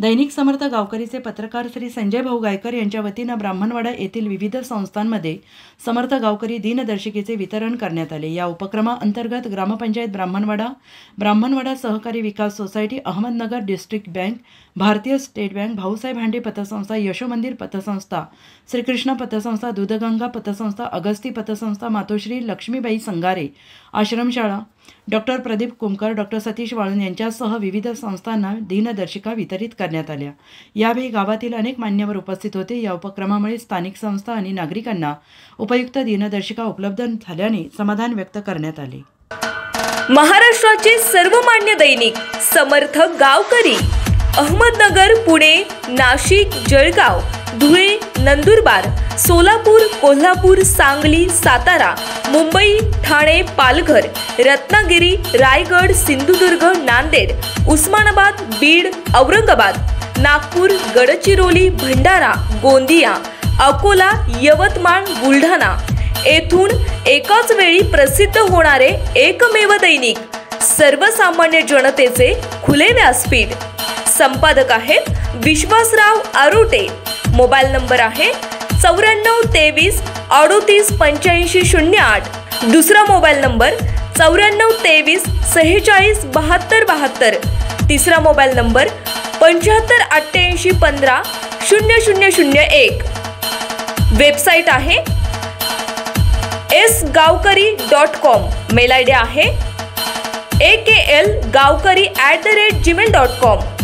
दैनिक समर्थ गावकरीचे पत्रकार श्री संजय भाऊ गायकर यांच्या वतीनं ब्राह्मणवाडा येथील विविध संस्थांमध्ये समर्थ गावकरी दिनदर्शिकेचे वितरण करण्यात आले। या उपक्रमाअंतर्गत ग्रामपंचायत ब्राह्मणवाडा सहकारी विकास सोसायटी, अहमदनगर डिस्ट्रिक्ट बँक, भारतीय स्टेट बँक, भाऊसाहेब हांडे पतसंस्था, यशोमंदिर पतसंस्था, श्रीकृष्ण पतसंस्था, दूधगंगा पतसंस्था, अगस्ती पतसंस्था, मातोश्री लक्ष्मीबाई संगारे आश्रमशाळा, डॉक्टर प्रदीप कुमकर, डॉक्टर सतीश वाळून यांच्यासह विविध संस्थांना दिनदर्शिका वितरित करण्यात आल्या। यावेळी गावातील अनेक मान्यवर उपस्थित होते। या उपक्रमामुळे स्थानिक संस्था आणि नागरिकांना उपयुक्त दिनदर्शिका उपलब्ध झाल्याने समाधान व्यक्त करण्यात आले। महाराष्ट्राचे सर्वमान्य दैनिक समर्थ गावकरी, अहमदनगर, पुणे, नाशिक, जळगाव, धुळे, नंदुरबार, सोलापूर, कोल्हापूर, सांगली, सातारा, मुंबई, ठाणे, पालघर, रत्नागिरी, रायगड, सिंधुदुर्ग, नांदेड, उस्मानाबाद, बीड, औरंगाबाद, नागपूर, गडचिरोली, भंडारा, गोंदिया, अकोला, यवतमाळ, बुलढाणा येथून एकाच वेळी प्रसिद्ध होणारे एकमेव दैनिक, सर्वसामान्य जनतेचे खुले व्यासपीठ। संपादक आहेत विश्वासराव आरोटे। मोबाईल नंबर आहे 9423 38 85 08। दुसरा मोबाईल नंबर 9423 46 72 72। तिसरा मोबाईल नंबर 75 88 15 0001। वेबसाईट आहे sgavkari.com। मेल आयडी आहे aklgavkari@gmail.com।